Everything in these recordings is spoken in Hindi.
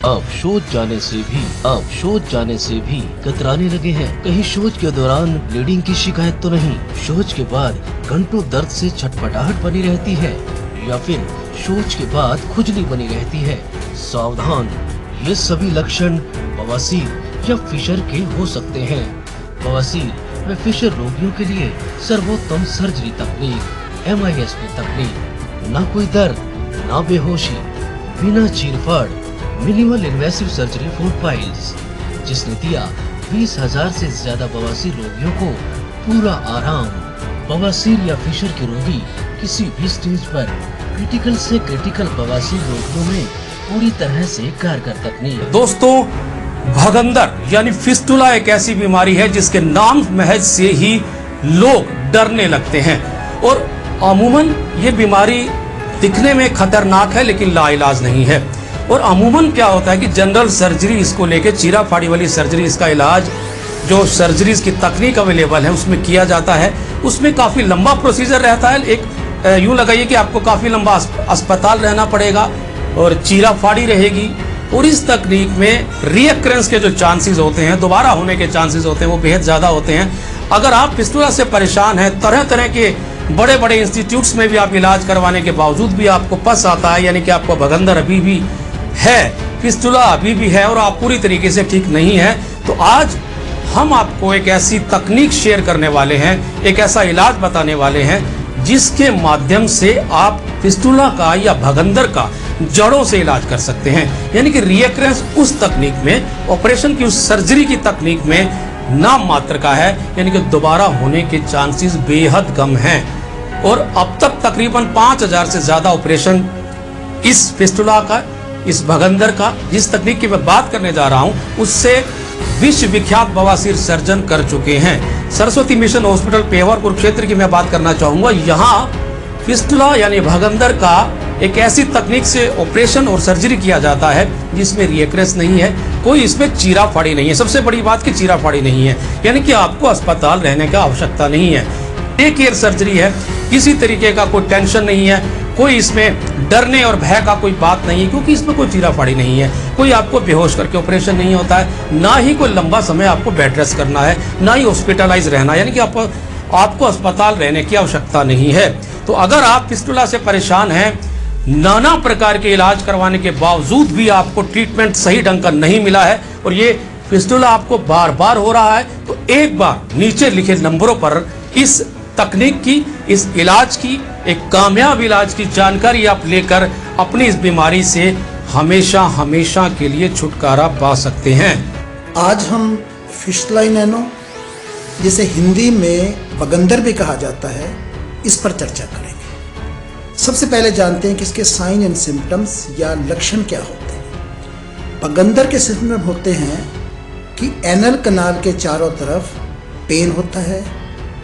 अब शौच जाने से भी कतराने लगे हैं। कहीं शौच के दौरान ब्लीडिंग की शिकायत तो नहीं, शौच के बाद घंटों दर्द से छटपटाहट बनी रहती है, या फिर शौच के बाद खुजली बनी रहती है। सावधान, ये सभी लक्षण बवासीर या फिशर के हो सकते हैं। बवासीर व फिशर रोगियों के लिए सर्वोत्तम सर्जरी तकनीक MISP तकनीक। ना कोई दर्द, ना बेहोशी, बिना चीरफाड़, minimal invasive surgery for piles, जिसने दिया 20,000 से ज्यादा बवासीर रोगियों को पूरा आराम। बवासीर या फिशर के रोगी किसी भी स्टेज पर क्रिटिकल से क्रिटिकल बवासीर रोगियों में पूरी तरह से कारगर तकनीक। दोस्तों, भगंदर यानी फिस्टुला एक ऐसी बीमारी है जिसके नाम महज से ही लोग डरने लगते हैं, और अमूमन ये बीमारी दिखने में खतरनाक है लेकिन लाइलाज नहीं है। और अमूमन क्या होता है कि जनरल सर्जरी इसको लेके, चीरा फाड़ी वाली सर्जरी, इसका इलाज जो सर्जरीज की तकनीक अवेलेबल है उसमें किया जाता है। उसमें काफ़ी लंबा प्रोसीजर रहता है। एक यूँ लगाइए कि आपको काफ़ी लंबा अस्पताल रहना पड़ेगा और चीरा फाड़ी रहेगी। और इस तकनीक में रीअक्रेंस के जो चांसेस होते हैं, दोबारा होने के चांसेस होते हैं, वो बेहद ज़्यादा होते हैं। अगर आप फिस्टुला से परेशान हैं, तरह तरह के बड़े बड़े इंस्टीट्यूट्स में भी आप इलाज करवाने के बावजूद भी आपको पस आता है, यानी कि आपका भगंदर अभी भी है, फिस्टुला अभी भी है और आप पूरी तरीके से ठीक नहीं है, तो आज हम आपको एक ऐसी तकनीक शेयर करने वाले हैं, एक ऐसा इलाज बताने वाले हैं जिसके माध्यम से आप फिस्टुला का या भगंदर का जड़ों से इलाज कर सकते हैं। यानी कि रीअक्रेंस उस तकनीक में, ऑपरेशन की उस सर्जरी की तकनीक में नाम मात्र का है, यानी कि दोबारा होने के चांसेस बेहद कम हैं। और अब तक तकरीबन 5,000 से ज्यादा ऑपरेशन इस फिस्टुला का, इस भगंदर का, जिस तकनीक की मैं बात करने जा रहा हूं उससे विश्व विख्यात बवासीर सर्जन कर चुके हैं। सरस्वती मिशन हॉस्पिटल पेवर कुरुक्षेत्र की मैं बात करना चाहूंगा। यहाँ फिस्टुला यानी भगंदर का एक ऐसी तकनीक से ऑपरेशन और सर्जरी किया जाता है जिसमें रीअक्रेंस नहीं है, कोई इसमें चीरा फाड़ी नहीं है। सबसे बड़ी बात कि चीरा फाड़ी नहीं है, यानी कि आपको अस्पताल रहने का आवश्यकता नहीं है। डे केयर सर्जरी है, किसी तरीके का कोई टेंशन नहीं है, कोई इसमें डरने और भय का कोई बात नहीं है, क्योंकि इसमें कोई चीरा फाड़ी नहीं है, कोई आपको बेहोश करके ऑपरेशन नहीं होता है, ना ही कोई लंबा समय आपको बेड रेस्ट करना है, ना ही हॉस्पिटलाइज रहना, यानी कि आपको अस्पताल रहने की आवश्यकता नहीं है। तो अगर आप फिस्टुला से परेशान हैं, नाना प्रकार के इलाज करवाने के बावजूद भी आपको ट्रीटमेंट सही ढंग का नहीं मिला है और ये फिस्टुला आपको बार बार हो रहा है, तो एक बार नीचे लिखे नंबरों पर इस तकनीक की, इस इलाज की, एक कामयाब इलाज की जानकारी आप लेकर अपनी इस बीमारी से हमेशा हमेशा के लिए छुटकारा पा सकते हैं। आज हम फिस्टुला नैनो, जिसे हिंदी में भगंदर भी कहा जाता है, इस पर चर्चा करेंगे। सबसे पहले जानते हैं कि इसके साइन एंड सिम्टम्स या लक्षण क्या होते हैं। भगंदर के सिम्टम होते हैं कि एनल कनाल के चारों तरफ पेन होता है,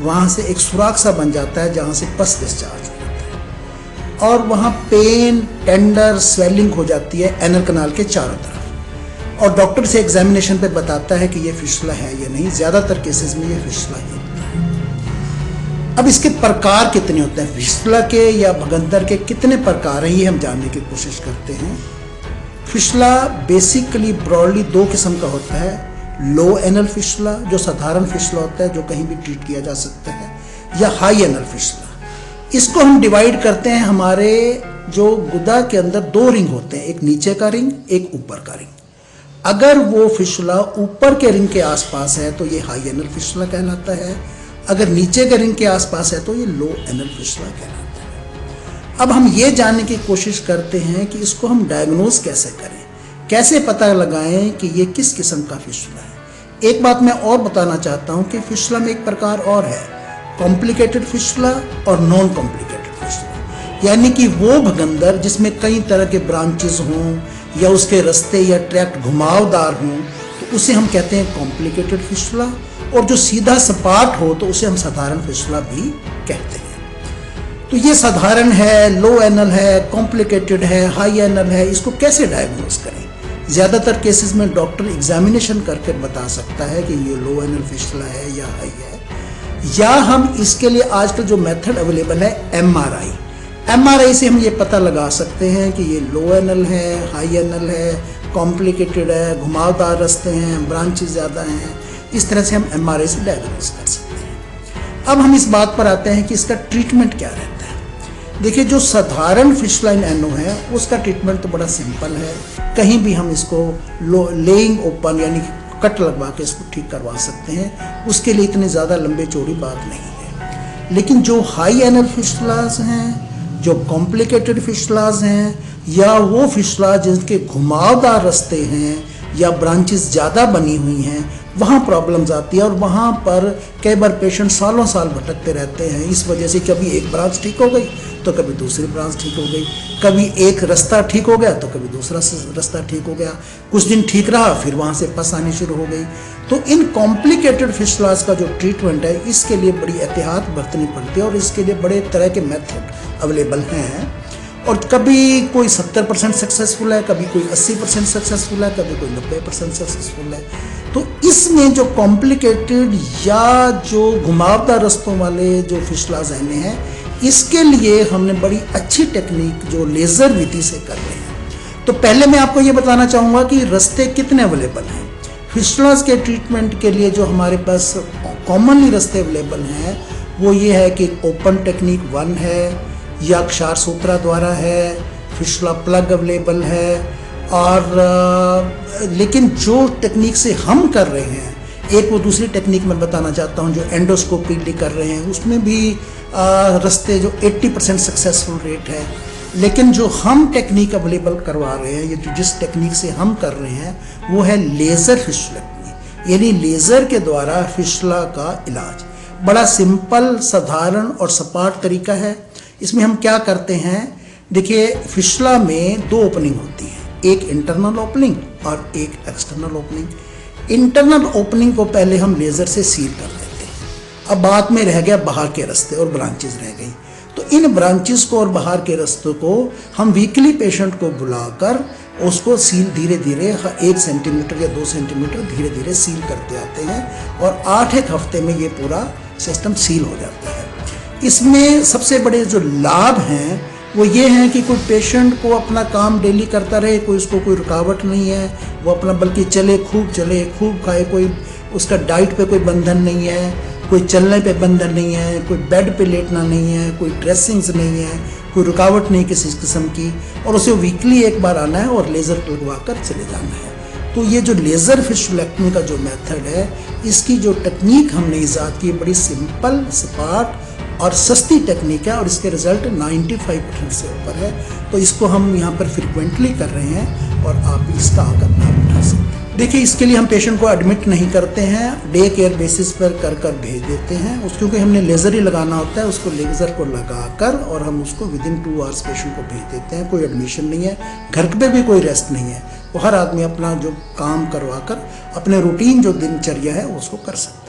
वहाँ से एक सुराख सा बन जाता है जहाँ से पस डिस्चार्ज हो जाता है, और वहाँ पेन, टेंडर, स्वेलिंग हो जाती है एनल कनाल के चारों तरफ, और डॉक्टर से एग्जामिनेशन पे बताता है कि ये फिस्टुला है या नहीं। ज़्यादातर केसेस में ये फिस्टुला ही होता है। अब इसके प्रकार कितने होते हैं, फिस्टुला के या भगंदर के कितने प्रकार हैं, ये हम जानने की कोशिश करते हैं। फिस्टुला बेसिकली ब्रॉडली दो किस्म का होता है। लो एनल फिस्टुला, जो साधारण फिस्टुला होता है, जो कहीं भी ट्रीट किया जा सकता है, या हाई एनल फिस्टुला। इसको हम डिवाइड करते हैं, हमारे जो गुदा के अंदर दो रिंग होते हैं, एक नीचे का रिंग, एक ऊपर का रिंग। अगर वो फिस्टुला ऊपर के रिंग के आसपास है तो ये हाई एनल फिस्टुला कहलाता है, अगर नीचे के रिंग के आसपास है तो ये लो एनल फिस्टुला कहलाता है। अब हम ये जानने की कोशिश करते हैं कि इसको हम डायग्नोज कैसे करें, कैसे पता लगाएं कि ये किस किस्म का फिस्टुला है। एक बात मैं और बताना चाहता हूं कि फिस्टुला में एक प्रकार और है, कॉम्प्लिकेटेड फिस्टुला और नॉन कॉम्प्लिकेटेड फिस्टुला। यानी कि वो भगंदर जिसमें कई तरह के ब्रांचेस हों या उसके रास्ते या ट्रैक्ट घुमावदार हों, तो उसे हम कहते हैं कॉम्प्लिकेटेड फिस्टुला, और जो सीधा सपाट हो तो उसे हम साधारण फिस्टुला भी कहते हैं। तो ये साधारण है, लो एनल है, कॉम्प्लिकेटेड है, हाई एनल है। इसको कैसे डायग्नोज करें? ज़्यादातर केसेस में डॉक्टर एग्जामिनेशन करके बता सकता है कि ये लो एनल फिस्टुला है या हाई है, या हम इसके लिए आजकल जो मेथड अवेलेबल है एमआरआई से हम ये पता लगा सकते हैं कि ये लो एनल है, हाई एनल है, कॉम्प्लिकेटेड है, घुमावदार रास्ते हैं, ब्रांचेस ज़्यादा हैं, इस तरह से हम एमआरआई से डायग्नोज कर सकते हैं। अब हम इस बात पर आते हैं कि इसका ट्रीटमेंट क्या रहता है। देखिए, जो साधारण फिश लाइन एनो है उसका ट्रीटमेंट तो बड़ा सिंपल है, कहीं भी हम इसको लेइंग ओपन यानी कट लगवा के इसको ठीक करवा सकते हैं, उसके लिए इतनी ज़्यादा लंबे चौड़ी बात नहीं है। लेकिन जो हाई एनल फिशलाज हैं, जो कॉम्प्लिकेटेड फिशलाज हैं, या वो फिशलाज जिनके घुमावदार रास्ते हैं या ब्रांचेस ज़्यादा बनी हुई हैं, वहाँ प्रॉब्लम्स आती है और वहाँ पर कई बार पेशेंट सालों साल भटकते रहते हैं। इस वजह से कभी एक ब्रांच ठीक हो गई तो कभी दूसरी ब्रांच ठीक हो गई, कभी एक रास्ता ठीक हो गया तो कभी दूसरा रास्ता ठीक हो गया, कुछ दिन ठीक रहा फिर वहाँ से पस आनी शुरू हो गई। तो इन कॉम्प्लिकेटेड फिशलाज का जो ट्रीटमेंट है, इसके लिए बड़ी एहतियात बरतनी पड़ती है और इसके लिए बड़े तरह के मेथड अवेलेबल हैं। और कभी कोई 70% सक्सेसफुल है, कभी कोई 80% सक्सेसफुल है, कभी कोई 90% सक्सेसफुल है। तो इसमें जो कॉम्प्लिकेटेड या जो घुमावदार रास्तों वाले जो फिशलाज आने हैं, इसके लिए हमने बड़ी अच्छी टेक्निक जो लेज़र विधि से कर रहे हैं। तो पहले मैं आपको ये बताना चाहूँगा कि रास्ते कितने अवेलेबल हैं। फिशलाज के ट्रीटमेंट के लिए जो हमारे पास कॉमनली रास्ते अवेलेबल हैं वो ये है कि ओपन टेक्निक 1 है, या क्षार सूत्रा द्वारा है, फिशला प्लग अवेलेबल है। और लेकिन जो टेक्निक से हम कर रहे हैं, एक वो दूसरी टेक्निक मैं बताना चाहता हूँ जो एंडोस्कोपी कर रहे हैं, उसमें भी रास्ते जो 80% सक्सेसफुल रेट है। लेकिन जो हम टेक्निक अवेलेबल करवा रहे हैं, ये जो जिस टेक्निक से हम कर रहे हैं वो है लेज़र फिशलेक्टमी, यानी लेज़र के द्वारा फिशला का इलाज। बड़ा सिंपल, साधारण और सपाट तरीका है। इसमें हम क्या करते हैं, देखिए, फिशला में 2 ओपनिंग होती है, एक इंटरनल ओपनिंग और एक एक्सटर्नल ओपनिंग। इंटरनल ओपनिंग को पहले हम लेज़र से सील कर देते हैं। अब बाद में रह गया बाहर के रास्ते और ब्रांचेस रह गई। तो इन ब्रांचेस को और बाहर के रास्तों को हम वीकली पेशेंट को बुलाकर उसको सील धीरे धीरे 1 सेंटीमीटर या 2 सेंटीमीटर धीरे धीरे सील करते आते हैं और 8 हफ्ते में ये पूरा सिस्टम सील हो जाता है। इसमें सबसे बड़े जो लाभ हैं वो ये हैं कि कोई पेशेंट को अपना काम डेली करता रहे, कोई उसको कोई रुकावट नहीं है, वो अपना बल्कि चले, खूब खाए, कोई उसका डाइट पे कोई बंधन नहीं है, कोई चलने पे बंधन नहीं है, कोई बेड पे लेटना नहीं है, कोई ड्रेसिंग्स नहीं है, कोई रुकावट नहीं किसी किस्म की, और उसे वीकली एक बार आना है और लेज़र लगवा कर चले जाना है। तो ये जो लेज़र फिशलेक्टमी का जो मेथड है, इसकी जो टेक्निक हमने ईजाद की, बड़ी सिंपल, सपाट और सस्ती टेक्निक है और इसके रिजल्ट 95% से ऊपर है। तो इसको हम यहाँ पर फ्रिक्वेंटली कर रहे हैं और आप इसका आकर लाभ उठा सकते हैं। देखिए, इसके लिए हम पेशेंट को एडमिट नहीं करते हैं, डे केयर बेसिस पर कर भेज देते हैं। क्योंकि हमने लेज़र ही लगाना होता है, उसको लेज़र को लगाकर और हम उसको विदिन 2 आवर्स पेशेंट को भेज देते हैं। कोई एडमिशन नहीं है, घर पे भी कोई रेस्ट नहीं है। वो हर आदमी अपना जो काम करवा कर अपने रूटीन जो दिनचर्या है उसको कर सकता है।